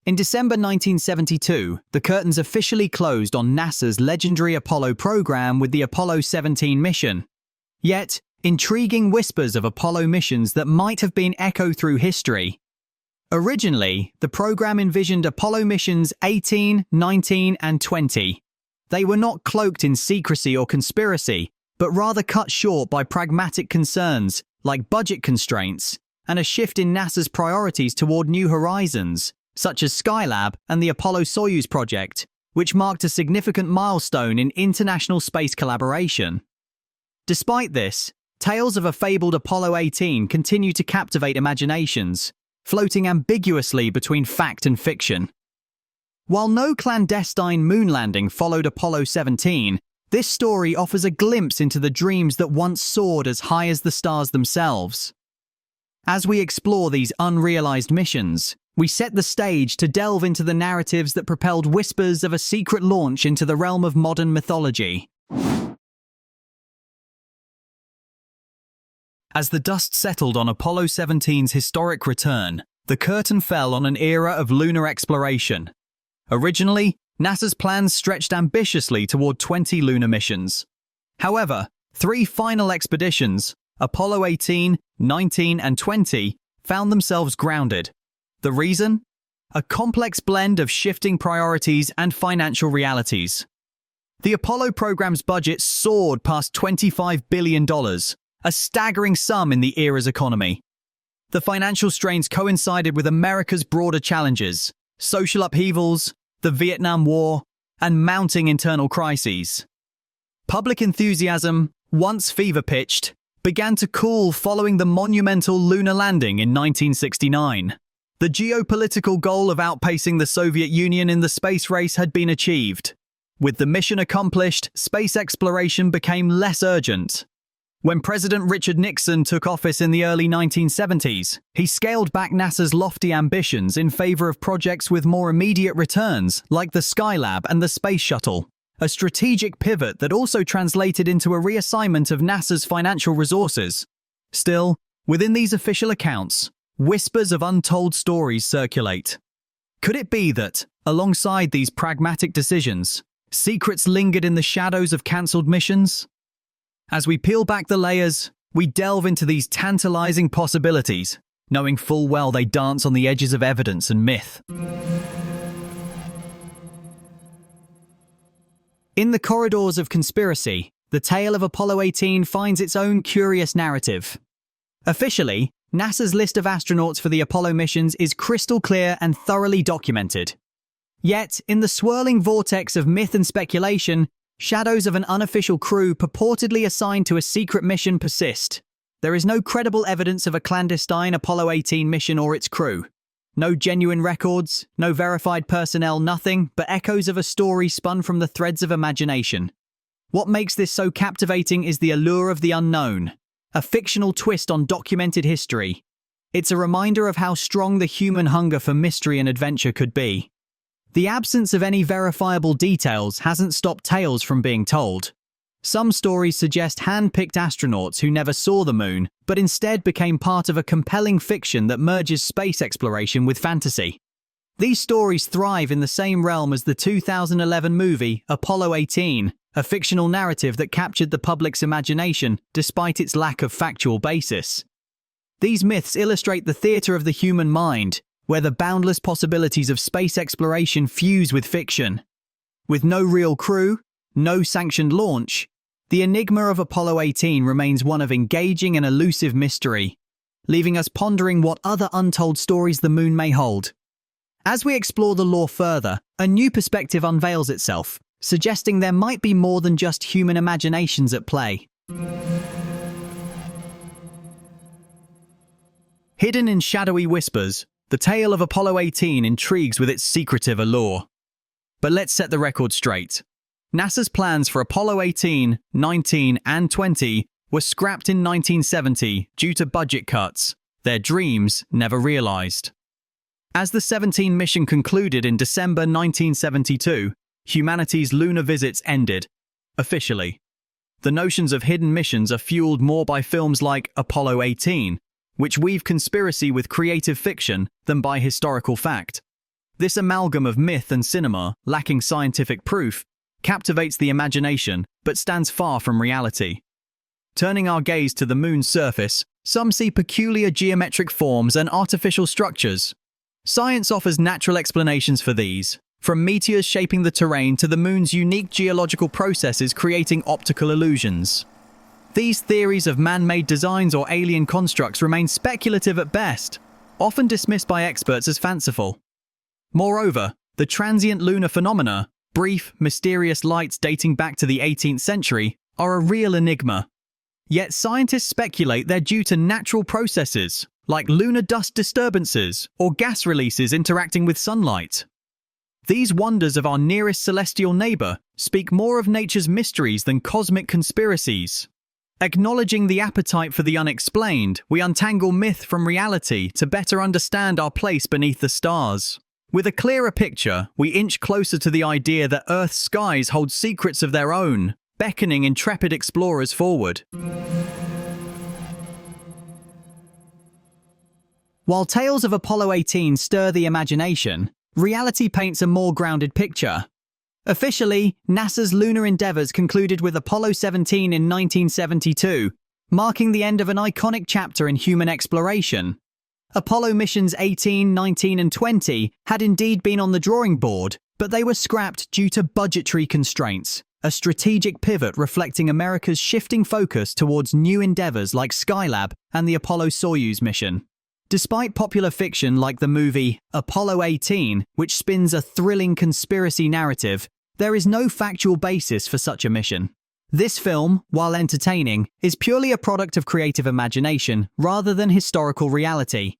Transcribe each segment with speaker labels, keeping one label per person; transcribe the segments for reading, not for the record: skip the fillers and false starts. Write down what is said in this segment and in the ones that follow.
Speaker 1: In December 1972, the curtains officially closed on NASA's legendary Apollo program with the Apollo 17 mission. Yet, intriguing whispers of Apollo missions that might have been echoed through history. Originally, the program envisioned Apollo missions 18, 19, and 20. They were not cloaked in secrecy or conspiracy, but rather cut short by pragmatic concerns like budget constraints and a shift in NASA's priorities toward new horizons, such as Skylab and the Apollo-Soyuz project, which marked a significant milestone in international space collaboration. Despite this, tales of a fabled Apollo 18 continue to captivate imaginations, floating ambiguously between fact and fiction. While no clandestine moon landing followed Apollo 17, this story offers a glimpse into the dreams that once soared as high as the stars themselves. As we explore these unrealized missions, we set the stage to delve into the narratives that propelled whispers of a secret launch into the realm of modern mythology. As the dust settled on Apollo 17's historic return, the curtain fell on an era of lunar exploration. Originally, NASA's plans stretched ambitiously toward 20 lunar missions. However, 3 final expeditions, Apollo 18, 19, and 20, found themselves grounded. The reason? A complex blend of shifting priorities and financial realities. The Apollo program's budget soared past $25 billion, a staggering sum in the era's economy. The financial strains coincided with America's broader challenges, social upheavals, the Vietnam War, and mounting internal crises. Public enthusiasm, once fever-pitched, began to cool following the monumental lunar landing in 1969. The geopolitical goal of outpacing the Soviet Union in the space race had been achieved. With the mission accomplished, space exploration became less urgent. When President Richard Nixon took office in the early 1970s, he scaled back NASA's lofty ambitions in favor of projects with more immediate returns, like the Skylab and the Space Shuttle, a strategic pivot that also translated into a reassignment of NASA's financial resources. Still, within these official accounts, whispers of untold stories circulate. Could it be that, alongside these pragmatic decisions, secrets lingered in the shadows of cancelled missions? As we peel back the layers, we delve into these tantalizing possibilities, knowing full well they dance on the edges of evidence and myth. In the corridors of conspiracy, the tale of Apollo 18 finds its own curious narrative. Officially, NASA's list of astronauts for the Apollo missions is crystal clear and thoroughly documented. Yet, in the swirling vortex of myth and speculation, shadows of an unofficial crew purportedly assigned to a secret mission persist. There is no credible evidence of a clandestine Apollo 18 mission or its crew. No genuine records, no verified personnel, nothing but echoes of a story spun from the threads of imagination. What makes this so captivating is the allure of the unknown, a fictional twist on documented history. It's a reminder of how strong the human hunger for mystery and adventure could be. The absence of any verifiable details hasn't stopped tales from being told. Some stories suggest hand-picked astronauts who never saw the moon, but instead became part of a compelling fiction that merges space exploration with fantasy. These stories thrive in the same realm as the 2011 movie Apollo 18, a fictional narrative that captured the public's imagination despite its lack of factual basis. These myths illustrate the theater of the human mind, where the boundless possibilities of space exploration fuse with fiction. With no real crew, no sanctioned launch, the enigma of Apollo 18 remains one of engaging and elusive mystery, leaving us pondering what other untold stories the moon may hold. As we explore the lore further, a new perspective unveils itself, suggesting there might be more than just human imaginations at play. Hidden in shadowy whispers, the tale of Apollo 18 intrigues with its secretive allure. But let's set the record straight. NASA's plans for Apollo 18, 19, and 20 were scrapped in 1970 due to budget cuts, their dreams never realized. As the 17 mission concluded in December 1972, humanity's lunar visits ended, officially. The notions of hidden missions are fueled more by films like Apollo 18, which weave conspiracy with creative fiction, than by historical fact. This amalgam of myth and cinema, lacking scientific proof, captivates the imagination but stands far from reality. Turning our gaze to the moon's surface, some see peculiar geometric forms and artificial structures. Science offers natural explanations for these, from meteors shaping the terrain to the moon's unique geological processes creating optical illusions. These theories of man-made designs or alien constructs remain speculative at best, often dismissed by experts as fanciful. Moreover, the transient lunar phenomena, brief, mysterious lights dating back to the 18th century, are a real enigma. Yet scientists speculate they're due to natural processes, like lunar dust disturbances or gas releases interacting with sunlight. These wonders of our nearest celestial neighbor speak more of nature's mysteries than cosmic conspiracies. Acknowledging the appetite for the unexplained, we untangle myth from reality to better understand our place beneath the stars. With a clearer picture, we inch closer to the idea that Earth's skies hold secrets of their own, beckoning intrepid explorers forward. While tales of Apollo 18 stir the imagination, reality paints a more grounded picture. Officially, NASA's lunar endeavors concluded with Apollo 17 in 1972, marking the end of an iconic chapter in human exploration. Apollo missions 18, 19, and 20 had indeed been on the drawing board, but they were scrapped due to budgetary constraints, a strategic pivot reflecting America's shifting focus towards new endeavors like Skylab and the Apollo-Soyuz mission. Despite popular fiction like the movie Apollo 18, which spins a thrilling conspiracy narrative, there is no factual basis for such a mission. This film, while entertaining, is purely a product of creative imagination rather than historical reality.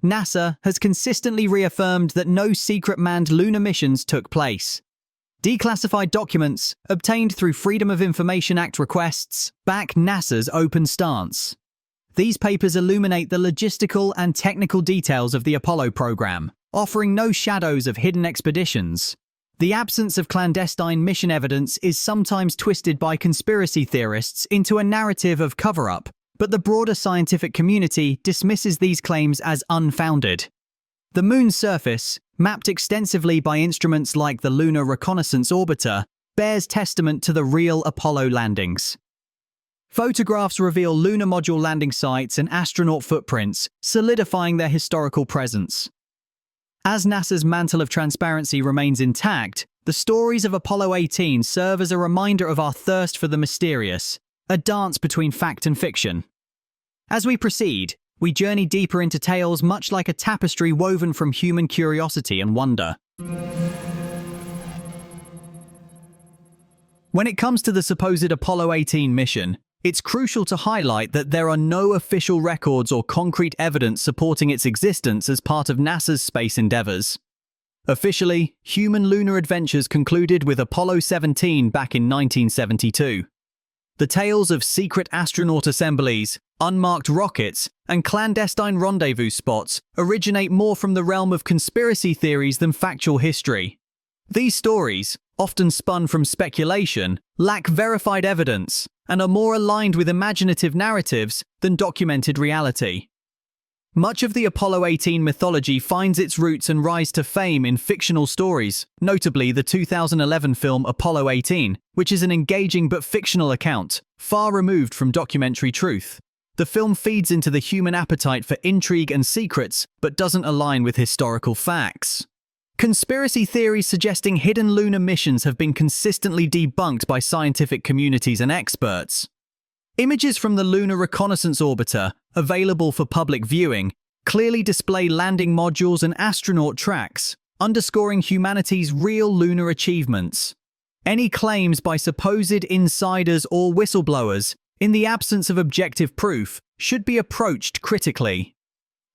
Speaker 1: NASA has consistently reaffirmed that no secret manned lunar missions took place. Declassified documents, obtained through Freedom of Information Act requests, back NASA's open stance. These papers illuminate the logistical and technical details of the Apollo program, offering no shadows of hidden expeditions. The absence of clandestine mission evidence is sometimes twisted by conspiracy theorists into a narrative of cover-up, but the broader scientific community dismisses these claims as unfounded. The moon's surface, mapped extensively by instruments like the Lunar Reconnaissance Orbiter, bears testament to the real Apollo landings. Photographs reveal lunar module landing sites and astronaut footprints, solidifying their historical presence. As NASA's mantle of transparency remains intact, the stories of Apollo 18 serve as a reminder of our thirst for the mysterious, a dance between fact and fiction. As we proceed, we journey deeper into tales much like a tapestry woven from human curiosity and wonder. When it comes to the supposed Apollo 18 mission, it's crucial to highlight that there are no official records or concrete evidence supporting its existence as part of NASA's space endeavors. Officially, human lunar adventures concluded with Apollo 17 back in 1972. The tales of secret astronaut assemblies, unmarked rockets, and clandestine rendezvous spots originate more from the realm of conspiracy theories than factual history. These stories, often spun from speculation, lack verified evidence, and are more aligned with imaginative narratives than documented reality. Much of the Apollo 18 mythology finds its roots and rise to fame in fictional stories, notably the 2011 film Apollo 18, which is an engaging but fictional account, far removed from documentary truth. The film feeds into the human appetite for intrigue and secrets, but doesn't align with historical facts. Conspiracy theories suggesting hidden lunar missions have been consistently debunked by scientific communities and experts. Images from the Lunar Reconnaissance Orbiter, available for public viewing, clearly display landing modules and astronaut tracks, underscoring humanity's real lunar achievements. Any claims by supposed insiders or whistleblowers, in the absence of objective proof, should be approached critically.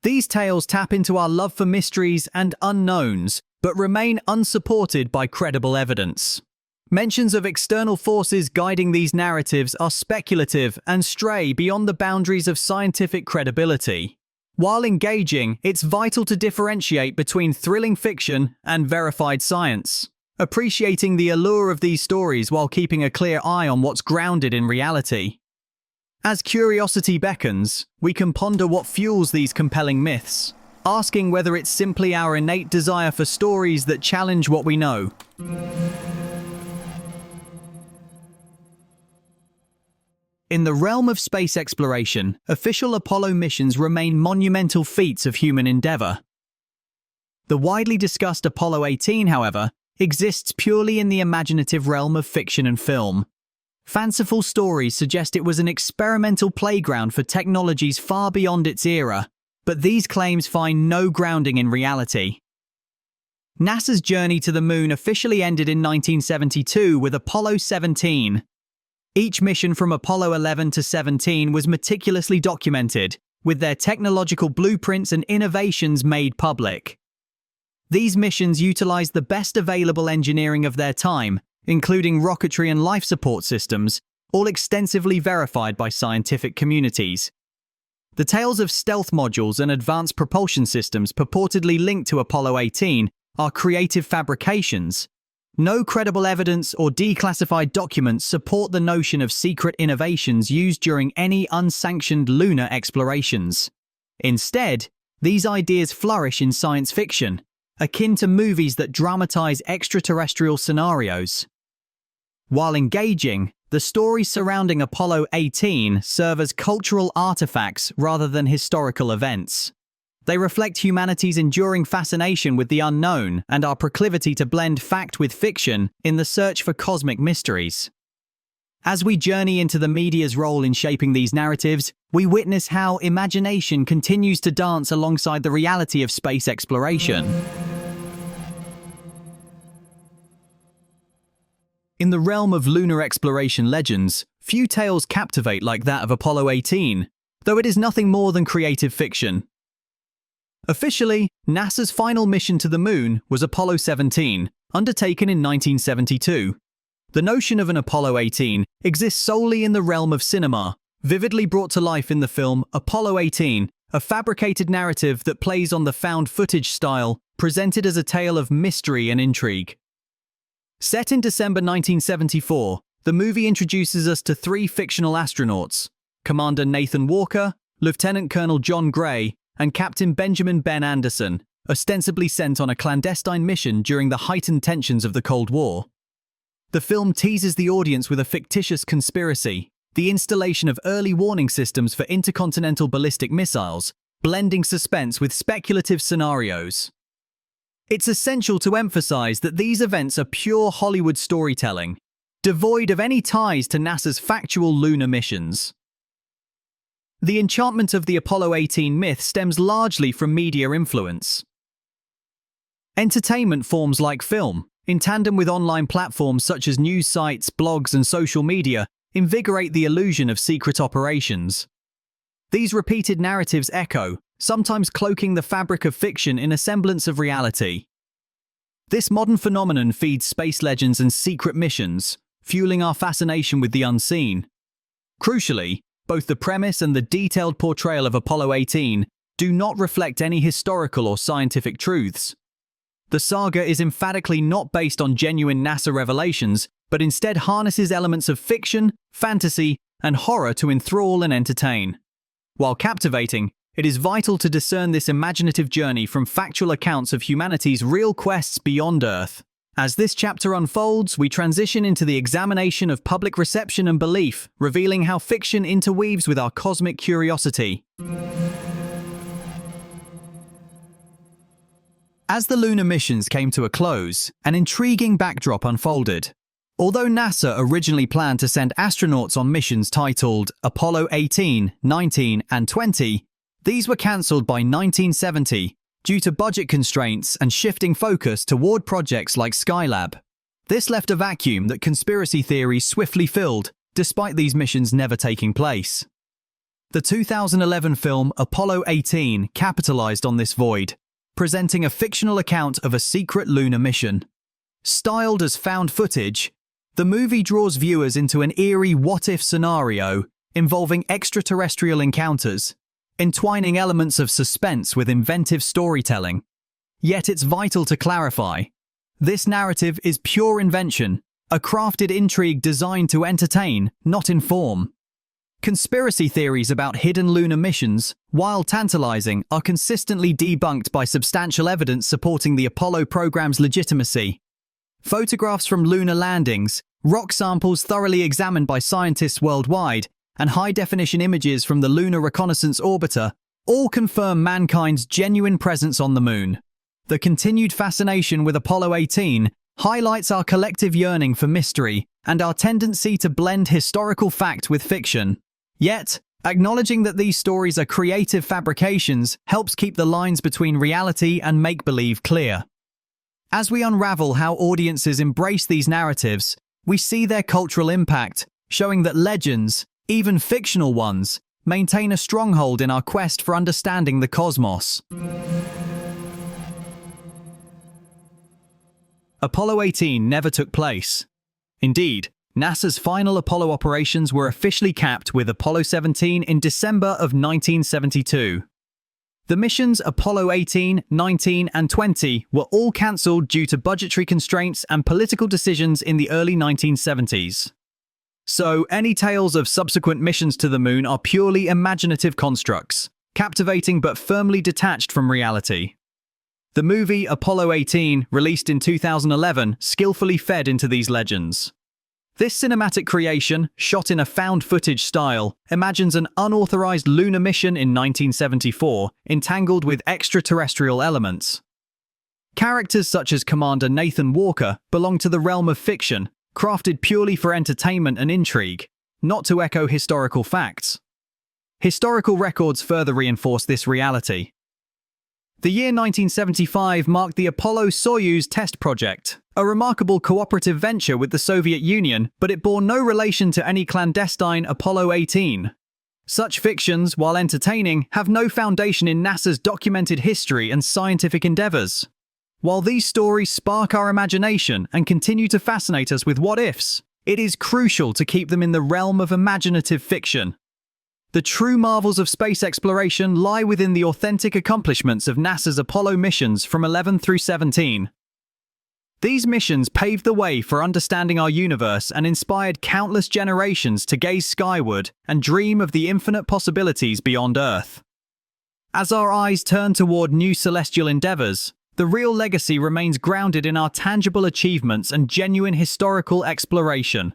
Speaker 1: These tales tap into our love for mysteries and unknowns, but remain unsupported by credible evidence. Mentions of external forces guiding these narratives are speculative and stray beyond the boundaries of scientific credibility. While engaging, it's vital to differentiate between thrilling fiction and verified science, appreciating the allure of these stories while keeping a clear eye on what's grounded in reality. As curiosity beckons, we can ponder what fuels these compelling myths, asking whether it's simply our innate desire for stories that challenge what we know. In the realm of space exploration, official Apollo missions remain monumental feats of human endeavor. The widely discussed Apollo 18, however, exists purely in the imaginative realm of fiction and film. Fanciful stories suggest it was an experimental playground for technologies far beyond its era, but these claims find no grounding in reality. NASA's journey to the moon officially ended in 1972 with Apollo 17. Each mission from Apollo 11 to 17 was meticulously documented, with their technological blueprints and innovations made public. These missions utilized the best available engineering of their time, including rocketry and life support systems, all extensively verified by scientific communities. The tales of stealth modules and advanced propulsion systems purportedly linked to Apollo 18 are creative fabrications. No credible evidence or declassified documents support the notion of secret innovations used during any unsanctioned lunar explorations. Instead, these ideas flourish in science fiction, akin to movies that dramatize extraterrestrial scenarios. While engaging, the stories surrounding Apollo 18 serve as cultural artifacts rather than historical events. They reflect humanity's enduring fascination with the unknown and our proclivity to blend fact with fiction in the search for cosmic mysteries. As we journey into the media's role in shaping these narratives, we witness how imagination continues to dance alongside the reality of space exploration. In the realm of lunar exploration legends, few tales captivate like that of Apollo 18, though it is nothing more than creative fiction. Officially, NASA's final mission to the moon was Apollo 17, undertaken in 1972. The notion of an Apollo 18 exists solely in the realm of cinema, vividly brought to life in the film Apollo 18, a fabricated narrative that plays on the found footage style, presented as a tale of mystery and intrigue. Set in December 1974, the movie introduces us to three fictional astronauts: Commander Nathan Walker, Lieutenant Colonel John Gray, and Captain Benjamin Ben Anderson, ostensibly sent on a clandestine mission during the heightened tensions of the Cold War. The film teases the audience with a fictitious conspiracy, the installation of early warning systems for intercontinental ballistic missiles, blending suspense with speculative scenarios. It's essential to emphasize that these events are pure Hollywood storytelling, devoid of any ties to NASA's factual lunar missions. The enchantment of the Apollo 18 myth stems largely from media influence. Entertainment forms like film, in tandem with online platforms such as news sites, blogs, and social media, invigorate the illusion of secret operations. These repeated narratives echo, sometimes cloaking the fabric of fiction in a semblance of reality. This modern phenomenon feeds space legends and secret missions, fueling our fascination with the unseen. Crucially, both the premise and the detailed portrayal of Apollo 18 do not reflect any historical or scientific truths. The saga is emphatically not based on genuine NASA revelations, but instead harnesses elements of fiction, fantasy, and horror to enthrall and entertain. While captivating, it is vital to discern this imaginative journey from factual accounts of humanity's real quests beyond Earth. As this chapter unfolds, we transition into the examination of public reception and belief, revealing how fiction interweaves with our cosmic curiosity. As the lunar missions came to a close, an intriguing backdrop unfolded. Although NASA originally planned to send astronauts on missions titled Apollo 18, 19, and 20, these were cancelled by 1970 due to budget constraints and shifting focus toward projects like Skylab. This left a vacuum that conspiracy theories swiftly filled, despite these missions never taking place. The 2011 film Apollo 18 capitalized on this void, presenting a fictional account of a secret lunar mission. Styled as found footage, the movie draws viewers into an eerie what-if scenario involving extraterrestrial encounters, entwining elements of suspense with inventive storytelling. Yet it's vital to clarify, this narrative is pure invention, a crafted intrigue designed to entertain, not inform. Conspiracy theories about hidden lunar missions, while tantalizing, are consistently debunked by substantial evidence supporting the Apollo program's legitimacy. Photographs from lunar landings, rock samples thoroughly examined by scientists worldwide, and high-definition images from the Lunar Reconnaissance Orbiter all confirm mankind's genuine presence on the moon. The continued fascination with Apollo 18 highlights our collective yearning for mystery and our tendency to blend historical fact with fiction. Yet, acknowledging that these stories are creative fabrications helps keep the lines between reality and make-believe clear. As we unravel how audiences embrace these narratives, we see their cultural impact, showing that legends, even fictional ones, maintain a stronghold in our quest for understanding the cosmos. Apollo 18 never took place. Indeed, NASA's final Apollo operations were officially capped with Apollo 17 in December of 1972. The missions Apollo 18, 19, and 20 were all cancelled due to budgetary constraints and political decisions in the early 1970s. So, any tales of subsequent missions to the moon are purely imaginative constructs, captivating but firmly detached from reality. The movie Apollo 18, released in 2011, skillfully fed into these legends. This cinematic creation, shot in a found footage style, imagines an unauthorized lunar mission in 1974, entangled with extraterrestrial elements. Characters such as Commander Nathan Walker belong to the realm of fiction, crafted purely for entertainment and intrigue, not to echo historical facts. Historical records further reinforce this reality. The year 1975 marked the Apollo-Soyuz test project, a remarkable cooperative venture with the Soviet Union, but it bore no relation to any clandestine Apollo 18. Such fictions, while entertaining, have no foundation in NASA's documented history and scientific endeavors. While these stories spark our imagination and continue to fascinate us with what-ifs, it is crucial to keep them in the realm of imaginative fiction. The true marvels of space exploration lie within the authentic accomplishments of NASA's Apollo missions from 11 through 17. These missions paved the way for understanding our universe and inspired countless generations to gaze skyward and dream of the infinite possibilities beyond Earth. As our eyes turn toward new celestial endeavors, the real legacy remains grounded in our tangible achievements and genuine historical exploration.